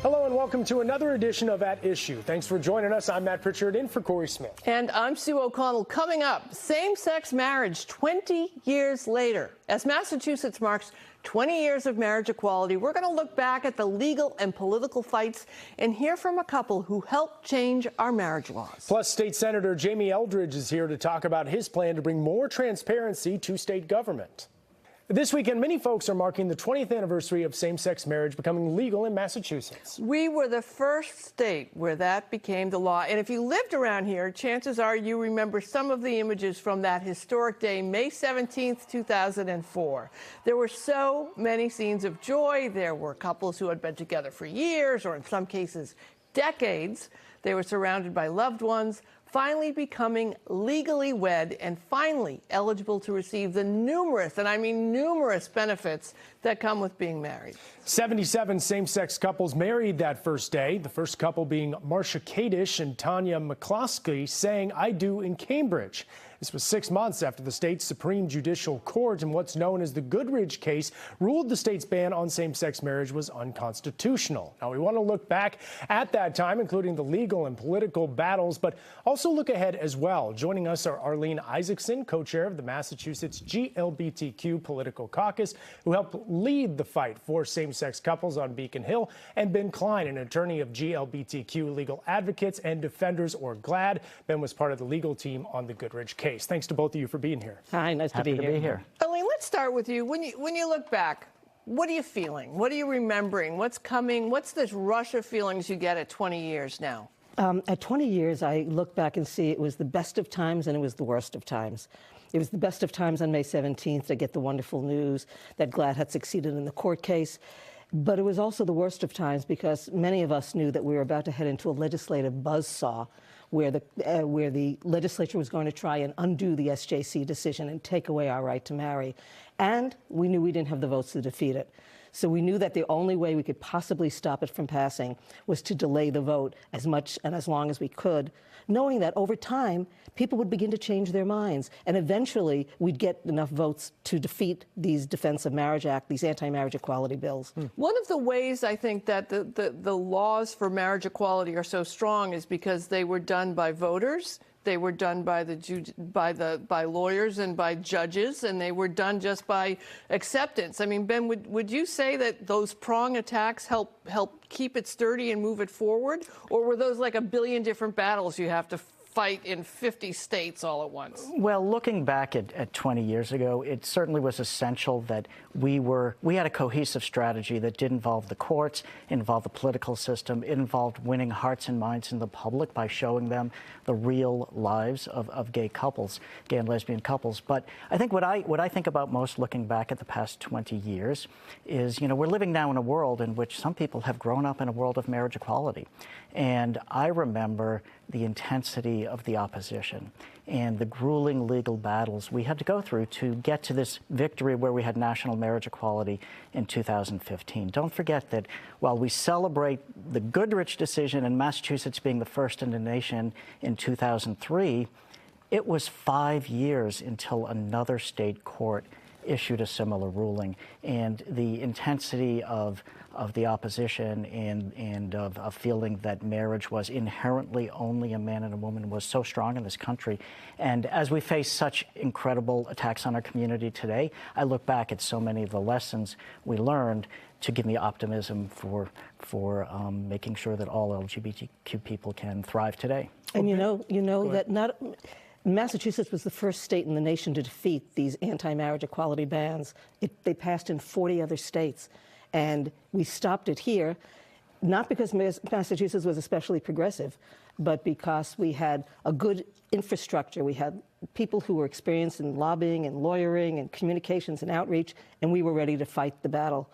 Hello and welcome to another edition of At Issue. Thanks for joining us. I'm Matt Pritchard in for Corey Smith. And I'm Sue O'Connell. Coming up, same-sex marriage 20 years later. As Massachusetts marks 20 years of marriage equality, we're going to look back at the legal and political fights and hear from a couple who helped change our marriage laws. Plus, State Senator Jamie Eldridge is here to talk about his plan to bring more transparency to state government. This weekend, many folks are marking the 20th anniversary of same-sex marriage becoming legal in Massachusetts. We were the first state where that became the law. And if you lived around here, chances are you remember some of the images from that historic day, May 17th, 2004. There were so many scenes of joy. There were couples who had been together for years, or in some cases, decades. They were surrounded by loved ones, finally becoming legally wed and finally eligible to receive the numerous, and I mean numerous, benefits that come with being married. 77 same-sex couples married that first day, the first couple being Marcia Kadish and Tanya McCloskey saying "I do" in Cambridge. This was 6 months after the state's Supreme Judicial Court in what's known as the Goodridge case ruled the state's ban on same-sex marriage was unconstitutional. Now, we want to look back at that time, including the legal and political battles, but also look ahead as well. Joining us are Arlene Isaacson, co-chair of the Massachusetts GLBTQ Political Caucus, who helped lead the fight for same-sex couples on Beacon Hill, and Ben Klein, an attorney of GLBTQ legal advocates and defenders, or GLAD. Ben was part of the legal team on the Goodridge case. Thanks to both of you for being here. Hi, nice to be here. Arlene, let's start with you. When you look back, what are you feeling? What are you remembering? What's coming? What's this rush of feelings you get at 20 years now? At 20 years, I look back and see it was the best of times and it was the worst of times. It was the best of times on May 17th to get the wonderful news that GLAD had succeeded in the court case. But it was also the worst of times because many of us knew that we were about to head into a legislative buzzsaw where the legislature was going to try and undo the SJC decision and take away our right to marry. And we knew we didn't have the votes to defeat it. So we knew that the only way we could possibly stop it from passing was to delay the vote as much and as long as we could, knowing that over time, people would begin to change their minds. And eventually, we'd get enough votes to defeat these Defense of Marriage Act, these anti-marriage equality bills. One of the ways I think that the laws for marriage equality are so strong is because they were done by voters. They were done by lawyers and by judges, and they were done just by acceptance. I mean, Ben, would you say that those prong attacks help keep it sturdy and move it forward, or were those like a billion different battles you have to fight in 50 states all at once? Well, looking back at 20 years ago, it certainly was essential that we had a cohesive strategy that did involve the courts, involved the political system, it involved winning hearts and minds in the public by showing them the real lives of gay couples, gay and lesbian couples. But I think what I think about most looking back at the past 20 years is, we're living now in a world in which some people have grown up in a world of marriage equality. And I remember the intensity of the opposition and the grueling legal battles we had to go through to get to this victory where we had national marriage equality in 2015. Don't forget that while we celebrate the Goodridge decision and Massachusetts being the first in the nation in 2003, it was 5 years until another state court issued a similar ruling, and the intensity of the opposition and of feeling that marriage was inherently only a man and a woman was so strong in this country. And as we face such incredible attacks on our community today, I look back at so many of the lessons we learned to give me optimism for making sure that all LGBTQ people can thrive today. And you know that Massachusetts was the first state in the nation to defeat these anti-marriage equality bans. They passed in 40 other states. And we stopped it here, not because Massachusetts was especially progressive, but because we had a good infrastructure. We had people who were experienced in lobbying and lawyering and communications and outreach, and we were ready to fight the battle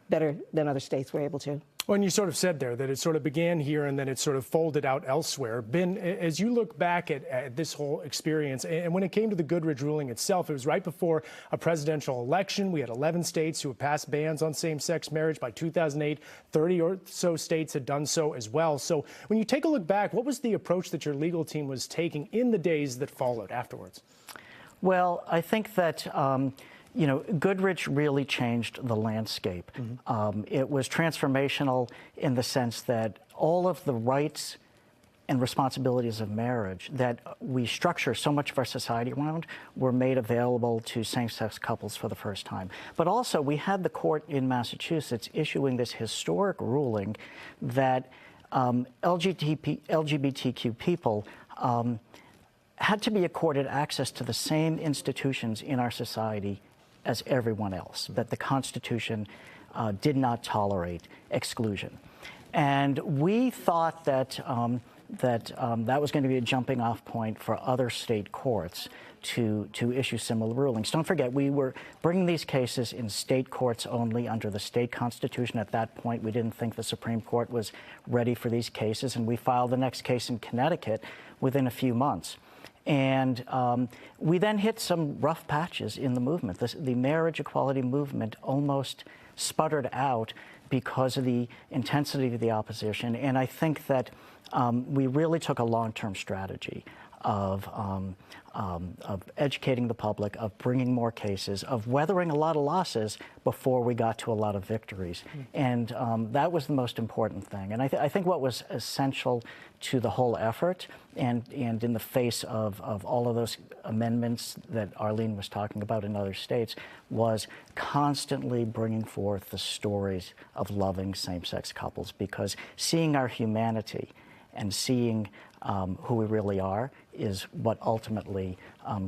better than other states were able to. Well, and you sort of said there that it sort of began here and then it sort of folded out elsewhere. Ben, as you look back at this whole experience, and when it came to the Goodridge ruling itself, it was right before a presidential election. We had 11 states who had passed bans on same-sex marriage. By 2008, 30 or so states had done so as well. So when you take a look back, what was the approach that your legal team was taking in the days that followed afterwards? Well, I think that you know, Goodrich really changed the landscape. It was transformational in the sense that all of the rights and responsibilities of marriage that we structure so much of our society around were made available to same-sex couples for the first time. But also, we had the court in Massachusetts issuing this historic ruling that LGBTQ people had to be accorded access to the same institutions in our society as everyone else, that the Constitution did not tolerate exclusion. And we thought that that was going to be a jumping off point for other state courts to issue similar rulings. Don't forget, we were bringing these cases in state courts only under the state constitution. At that point, we didn't think the Supreme Court was ready for these cases, and we filed the next case in Connecticut within a few months. And we then hit some rough patches in the movement. The marriage equality movement almost sputtered out because of the intensity of the opposition. And I think that we really took a long-term strategy of educating the public, of bringing more cases, of weathering a lot of losses before we got to a lot of victories. And that was the most important thing. And I think what was essential to the whole effort, and in the face of all of those amendments that Arlene was talking about in other states, was constantly bringing forth the stories of loving same-sex couples, because seeing our humanity and seeing who we really are is what ultimately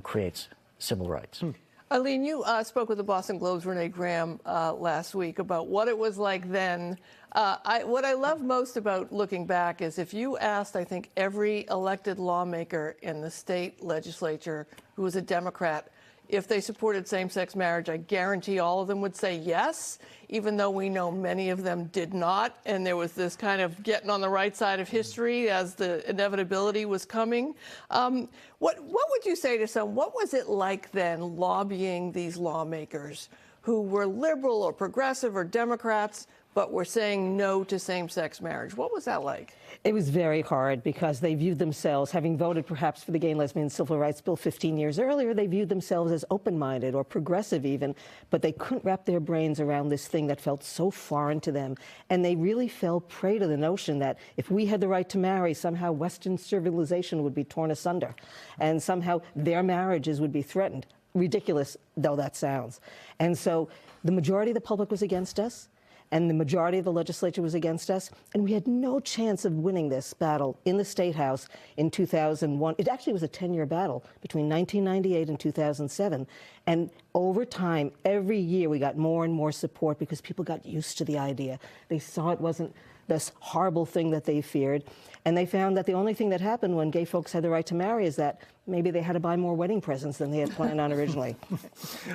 creates civil rights. Arlene, you spoke with the Boston Globe's Renee Graham last week about what it was like then. What I love most about looking back is if you asked, I think, every elected lawmaker in the state legislature who was a Democrat if they supported same-sex marriage, I guarantee all of them would say yes, even though we know many of them did not. And there was this kind of getting on the right side of history as the inevitability was coming. What would you say to someone? What was it like then lobbying these lawmakers who were liberal or progressive or Democrats, but were saying no to same-sex marriage? What was that like? It was very hard because they viewed themselves, having voted perhaps for the Gay and Lesbian Civil Rights Bill 15 years earlier, they viewed themselves as open-minded or progressive even, but they couldn't wrap their brains around this thing that felt so foreign to them. And they really fell prey to the notion that if we had the right to marry, somehow Western civilization would be torn asunder, and somehow their marriages would be threatened, ridiculous though that sounds. And so the majority of the public was against us, and the majority of the legislature was against us, and we had no chance of winning this battle in the State House in 2001. It actually was a 10-year battle between 1998 and 2007, and over time, every year we got more and more support because people got used to the idea. They saw it wasn't this horrible thing that they feared, and they found that the only thing that happened when gay folks had the right to marry is that maybe they had to buy more wedding presents than they had planned on originally.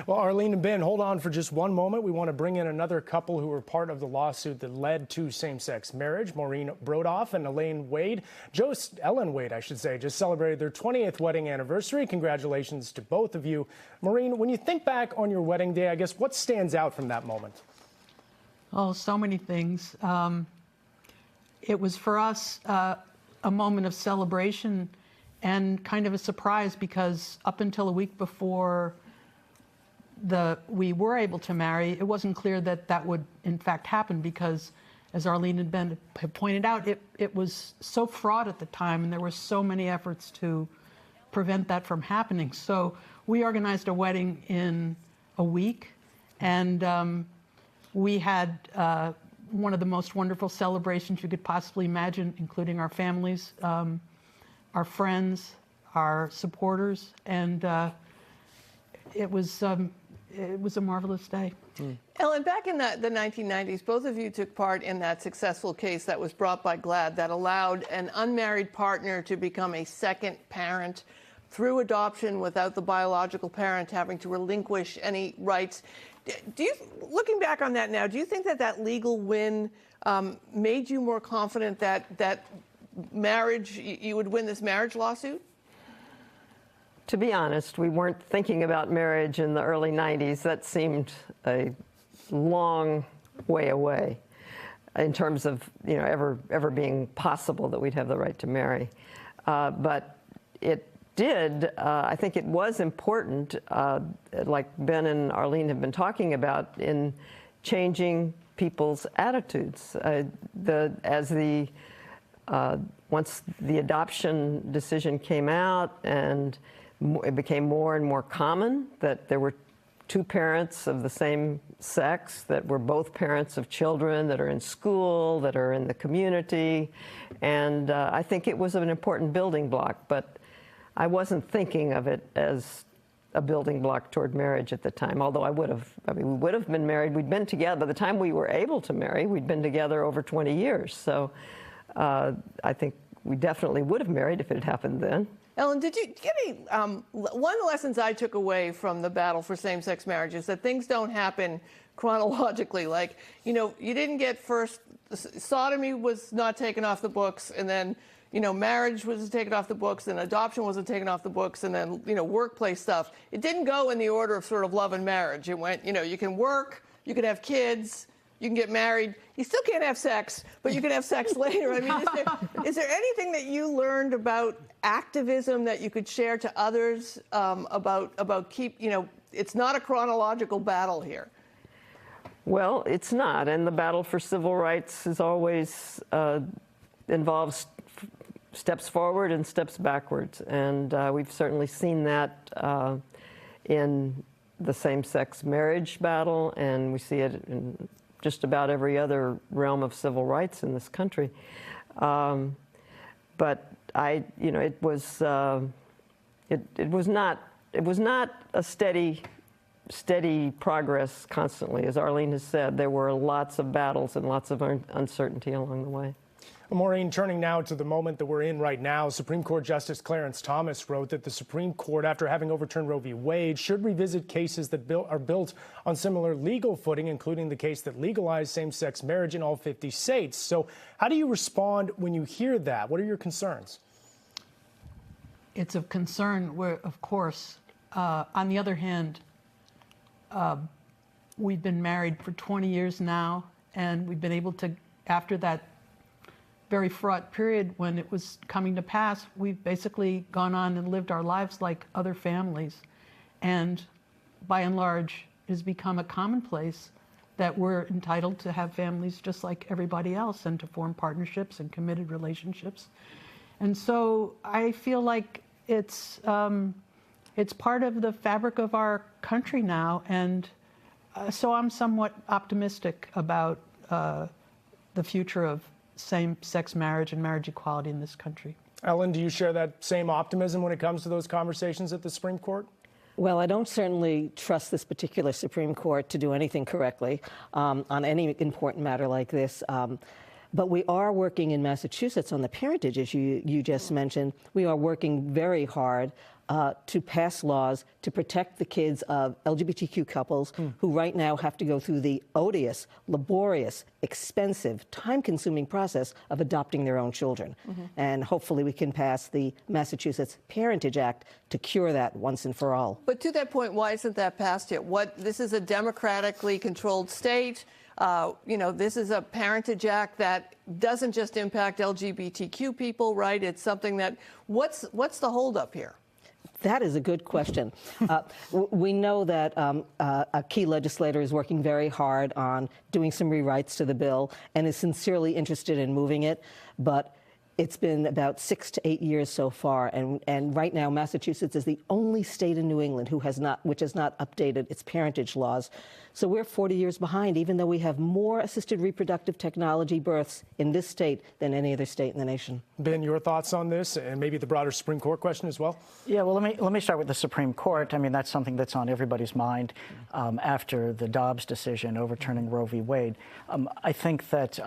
Well, Arlene and Ben, hold on for just one moment. We want to bring in another couple who were part of the lawsuit that led to same-sex marriage. Maureen Brodoff and Ellen Wade, just celebrated their 20th wedding anniversary. Congratulations to both of you. Maureen, when you think back on your wedding day, I guess what stands out from that moment? Oh, so many things. It was for us a moment of celebration and kind of a surprise, because up until a week before we were able to marry, it wasn't clear that that would in fact happen, because as Arlene and Ben have pointed out, it was so fraught at the time, and there were so many efforts to prevent that from happening. So we organized a wedding in a week, and we had one of the most wonderful celebrations you could possibly imagine, including our families, our friends, our supporters, and it was a marvelous day. Ellen, back in the 1990s, both of you took part in that successful case that was brought by GLAAD that allowed an unmarried partner to become a second parent through adoption without the biological parent having to relinquish any rights. Looking back on that now, do you think that legal win made you more confident that marriage, you would win this marriage lawsuit? To be honest, we weren't thinking about marriage in the early 90s. That seemed a long way away in terms of, ever being possible that we'd have the right to marry. But it did, I think it was important, like Ben and Arlene have been talking about, in changing people's attitudes. Once the adoption decision came out, and it became more and more common that there were two parents of the same sex that were both parents of children that are in school, that are in the community, and I think it was an important building block, but I wasn't thinking of it as a building block toward marriage at the time, although we would have been married. We'd been together. By the time we were able to marry, we'd been together over 20 years. So I think we definitely would have married if it had happened then. Ellen, did you get any, one of the lessons I took away from the battle for same-sex marriage is that things don't happen chronologically. Like, you know, you didn't get first, sodomy was not taken off the books, and then, you know, marriage was taken off the books, and adoption wasn't taken off the books, and then, you know, workplace stuff. It didn't go in the order of sort of love and marriage. It went, you know, you can work, you can have kids, you can get married. You still can't have sex, but you can have sex later. I mean, is there anything that you learned about activism that you could share to others about you know, it's not a chronological battle here? Well, it's not, and the battle for civil rights is always involves steps forward and steps backwards, and we've certainly seen that in the same-sex marriage battle, and we see it in just about every other realm of civil rights in this country. But you know, it was not a steady progress constantly. As Arlene has said, there were lots of battles and lots of uncertainty along the way. Maureen, turning now to the moment that we're in right now, Supreme Court Justice Clarence Thomas wrote that the Supreme Court, after having overturned Roe v. Wade, should revisit cases that are built on similar legal footing, including the case that legalized same-sex marriage in all 50 states. So how do you respond when you hear that? What are your concerns? It's of concern, of course. On the other hand, we've been married for 20 years now, and we've been able to, after that very fraught period when it was coming to pass, we've basically gone on and lived our lives like other families. And by and large, it has become a commonplace that we're entitled to have families just like everybody else and to form partnerships and committed relationships. And so I feel like it's part of the fabric of our country now. And so I'm somewhat optimistic about the future of same-sex marriage and marriage equality in this country. Ellen, do you share that same optimism when it comes to those conversations at the Supreme Court? Well, I don't certainly trust this particular Supreme Court to do anything correctly on any important matter like this. But we are working in Massachusetts on the parentage issue you just mentioned. We are working very hard to pass laws to protect the kids of LGBTQ couples who right now have to go through the odious, laborious, expensive, time-consuming process of adopting their own children. And hopefully we can pass the Massachusetts Parentage Act to cure that once and for all. But to that point, why isn't that passed yet? This is a democratically controlled state. You know, this is a Parentage Act that doesn't just impact LGBTQ people, right? It's something that, what's the holdup here? That is a good question. We know that a key legislator is working very hard on doing some rewrites to the bill and is sincerely interested in moving it, but it's been about 6 to 8 years so far, and right now Massachusetts is the only state in New England which has not updated its parentage laws. So we're 40 years behind, even though we have more assisted reproductive technology births in this state than any other state in the nation. Ben, your thoughts on this, and maybe the broader Supreme Court question as well? Yeah, well, let me start with the Supreme Court. I mean, that's something that's on everybody's mind after the Dobbs decision overturning Roe v. Wade. I think that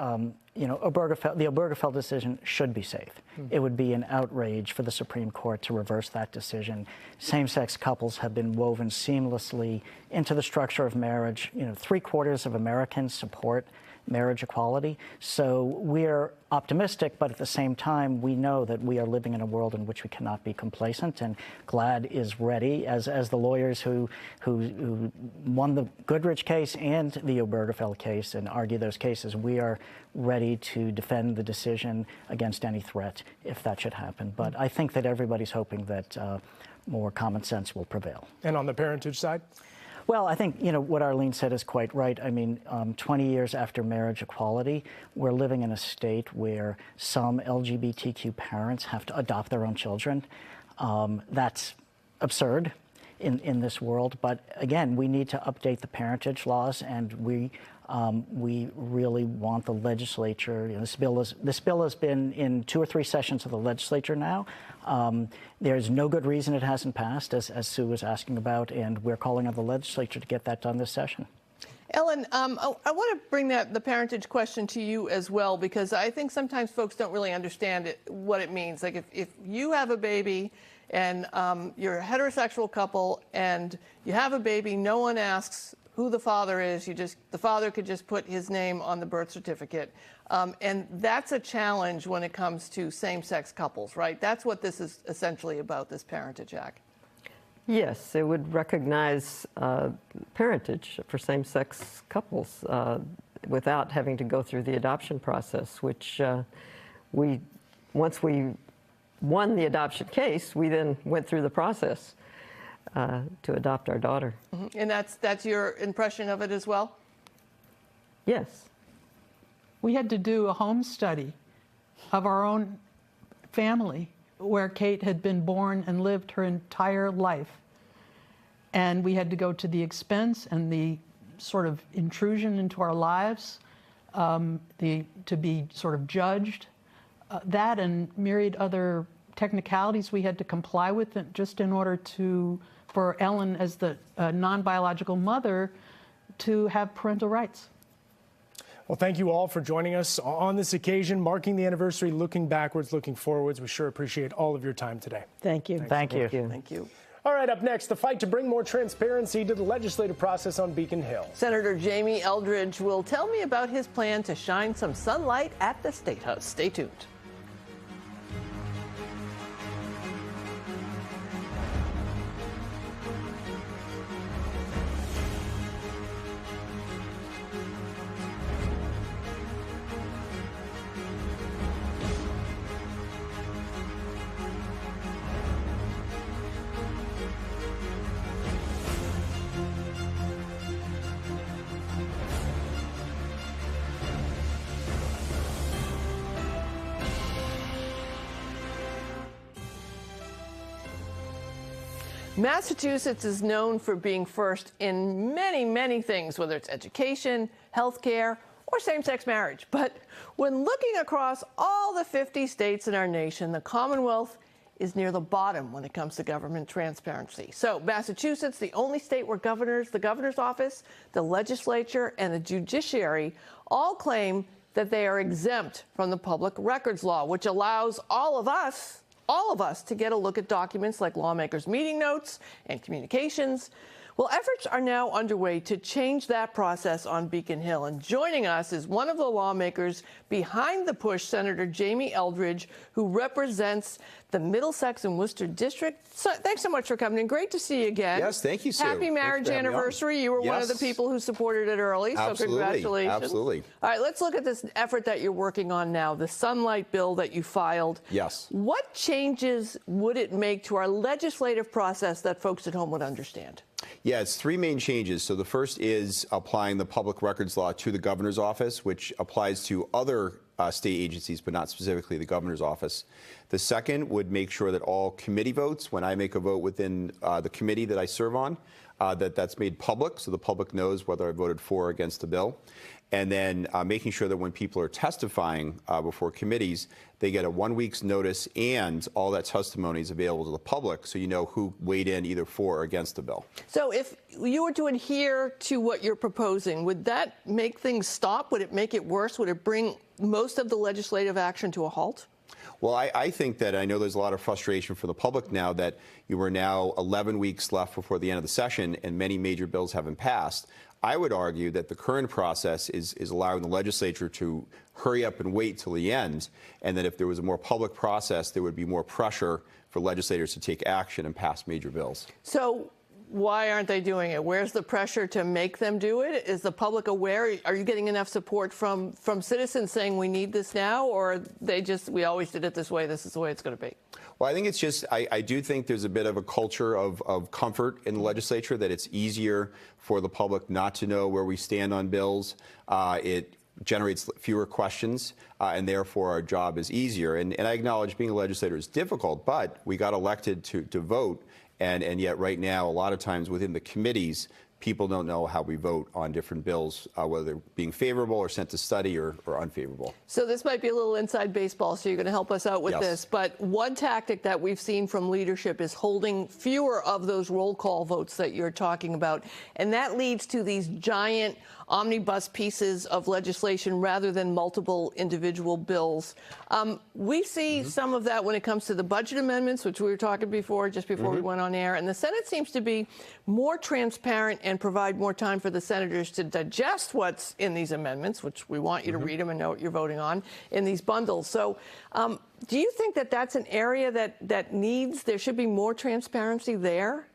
you know, the Obergefell decision should be safe. It would be an outrage for the Supreme Court to reverse that decision. Same-sex couples have been woven seamlessly into the structure of marriage. You know, 3/4 of Americans support marriage equality. So we're optimistic, but at the same time, we know that we are living in a world in which we cannot be complacent, and GLAAD is ready, as the lawyers who won the Goodrich case and the Obergefell case and argue those cases, we are ready to defend the decision against any threat if that should happen. But I think that everybody's hoping that more common sense will prevail. And on the parentage side? Well, I think, what Arlene said is quite right. I mean, 20 years after marriage equality, we're living in a state where some LGBTQ parents have to adopt their own children. That's absurd in this world. But again, we need to update the parentage laws, and we really want the legislature. This bill has been in 2 or 3 sessions of the legislature now. There's no good reason it hasn't passed, as Sue was asking about, and we're calling on the legislature to get that done this session. Ellen, I want to bring the parentage question to you as well, because I think sometimes folks don't really understand what it means. Like if you have a baby and you're a heterosexual couple and you have a baby, no one asks who the father is. The father could just put his name on the birth certificate. And that's a challenge when it comes to same-sex couples, right? That's what this is essentially about, this Parentage Act. Yes, it would recognize parentage for same-sex couples without having to go through the adoption process, which once we won the adoption case, we then went through the process to adopt our daughter. Mm-hmm. And that's your impression of it as well? Yes. We had to do a home study of our own family where Kate had been born and lived her entire life. And we had to go to the expense and the sort of intrusion into our lives, to be sort of judged. That and myriad other technicalities we had to comply with just in order for Ellen, as the non-biological mother, to have parental rights. Well, thank you all for joining us on this occasion, marking the anniversary, looking backwards, looking forwards. We sure appreciate all of your time today. Thank you. Thank you. Thank you. All right, up next, the fight to bring more transparency to the legislative process on Beacon Hill. Senator Jamie Eldridge will tell me about his plan to shine some sunlight at the State House. Stay tuned. Massachusetts is known for being first in many, many things, whether it's education, healthcare, or same-sex marriage. But when looking across all the 50 states in our nation, the Commonwealth is near the bottom when it comes to government transparency. So Massachusetts, the only state where the governor's office, the legislature, and the judiciary all claim that they are exempt from the public records law, which allows all of us to get a look at documents like lawmakers' meeting notes and communications. Well, efforts are now underway to change that process on Beacon Hill. And joining us is one of the lawmakers behind the push, Senator Jamie Eldridge, who represents the Middlesex and Worcester District. So, thanks so much for coming in. Great to see you again. Yes, thank you, Sue. Happy marriage anniversary. You were one of the people who supported it early, so congratulations. Absolutely. All right, let's look at this effort that you're working on now, the Sunlight Bill that you filed. Yes. What changes would it make to our legislative process that folks at home would understand? Yeah, it's 3 main changes. So the first is applying the public records law to the governor's office, which applies to other state agencies, but not specifically the governor's office. The second would make sure that all committee votes, when I make a vote within the committee that I serve on, that's made public, so the public knows whether I voted for or against the bill. And then making sure that when people are testifying before committees, they get a 1 week's notice and all that testimony is available to the public, so you know who weighed in either for or against the bill. So if you were to adhere to what you're proposing, would that make things stop? Would it make it worse? Would it bring most of the legislative action to a halt? Well, I think that I know there's a lot of frustration for the public now that you are now 11 weeks left before the end of the session and many major bills haven't passed. I would argue that the current process is allowing the legislature to hurry up and wait till the end, and that if there was a more public process, there would be more pressure for legislators to take action and pass major bills. So why aren't they doing it? Where's the pressure to make them do it? Is the public aware? Are you getting enough support from citizens saying we need this now, or they just, we always did it this way, this is the way it's going to be? Well, I think it's just, I do think there's a bit of a culture of comfort in the legislature, that it's easier for the public not to know where we stand on bills. It generates fewer questions, and therefore our job is easier. And I acknowledge being a legislator is difficult, but we got elected to vote, and yet right now, a lot of times within the committees, people don't know how we vote on different bills, whether they're being favorable or sent to study or unfavorable. So this might be a little inside baseball, so you're going to help us out with this. But one tactic that we've seen from leadership is holding fewer of those roll call votes that you're talking about. And that leads to these giant omnibus pieces of legislation rather than multiple individual bills. We see some of that when it comes to the budget amendments, which we were talking before, just before we went on air. And the Senate seems to be more transparent and provide more time for the senators to digest what's in these amendments, which we want you to read them and know what you're voting on, in these bundles. So do you think that that's an area that needs, there should be more transparency there?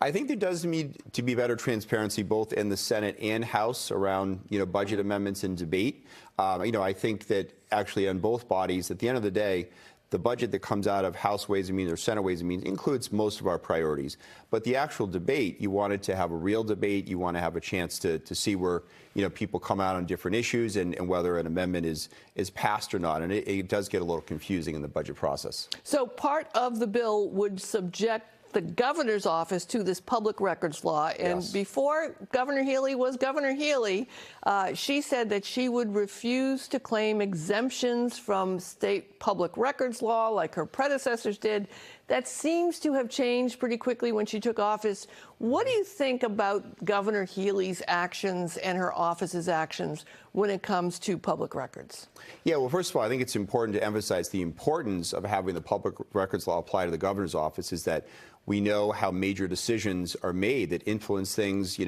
I think there does need to be better transparency both in the Senate and House around, budget amendments and debate. I think that actually on both bodies, at the end of the day, the budget that comes out of House Ways and Means or Senate Ways and Means includes most of our priorities. But the actual debate, you wanted to have a real debate. You want to have a chance to see where, people come out on different issues and whether an amendment is passed or not. And it does get a little confusing in the budget process. So part of the bill would subject the governor's office to this public records law. And before Governor Healy was Governor Healy, she said that she would refuse to claim exemptions from state public records law like her predecessors did. That seems to have changed pretty quickly when she took office. What do you think about Governor Healy's actions and her office's actions when it comes to public records? Yeah, well, first of all, I think it's important to emphasize the importance of having the public records law apply to the governor's office is that we know how major decisions are made that influence things,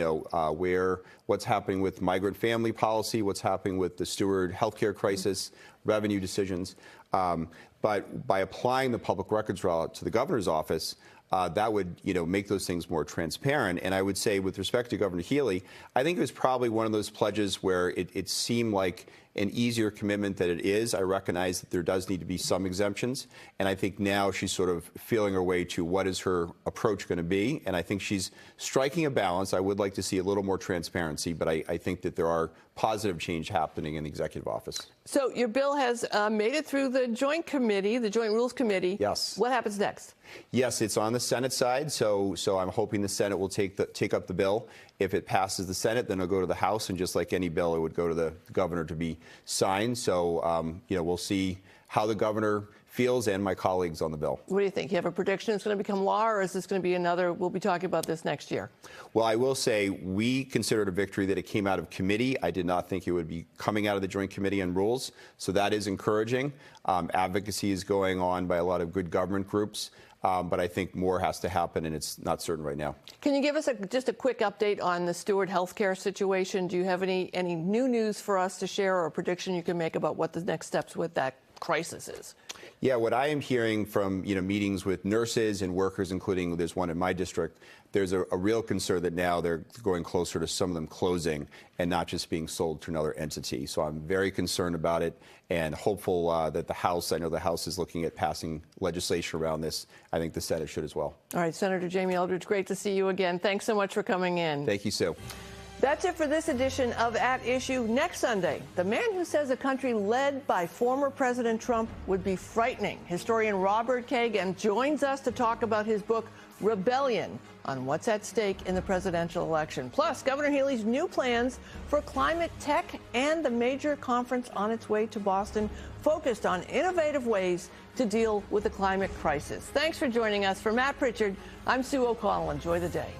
what's happening with migrant family policy, what's happening with the Steward healthcare crisis, revenue decisions. But by applying the public records law to the governor's office, that would, make those things more transparent. And I would say with respect to Governor Healy, I think it was probably one of those pledges where it seemed like an easier commitment than it is. I recognize that there does need to be some exemptions. And I think now she's sort of feeling her way to what is her approach going to be. And I think she's striking a balance. I would like to see a little more transparency, but I think that there are positive change happening in the executive office. So your bill has made it through the Joint Committee, the Joint Rules Committee. Yes. What happens next? Yes, it's on the Senate side, so I'm hoping the Senate will take up the bill. If it passes the Senate, then it'll go to the House, and just like any bill, it would go to the governor to be signed. So, we'll see how the governor feels and my colleagues on the bill. What do you think? You have a prediction it's going to become law, or is this going to be another, we'll be talking about this next year? Well, I will say we considered a victory that it came out of committee. I did not think it would be coming out of the Joint Committee on Rules, so that is encouraging. Advocacy is going on by a lot of good government groups. But I think more has to happen, and it's not certain right now. Can you give us just a quick update on the Steward healthcare situation? Do you have any new news for us to share or a prediction you can make about what the next steps with that crisis is? Yeah, what I am hearing from meetings with nurses and workers, including there's one in my district, there's a real concern that now they're going closer to some of them closing and not just being sold to another entity. So I'm very concerned about it and hopeful that the House, I know the House is looking at passing legislation around this. I think the Senate should as well. All right, Senator Jamie Eldridge, great to see you again. Thanks so much for coming in. Thank you, Sue. That's it for this edition of At Issue. Next Sunday, the man who says a country led by former President Trump would be frightening. Historian Robert Kagan joins us to talk about his book, Rebellion, on what's at stake in the presidential election. Plus, Governor Healy's new plans for climate tech and the major conference on its way to Boston focused on innovative ways to deal with the climate crisis. Thanks for joining us. For Matt Pritchard, I'm Sue O'Connell. Enjoy the day.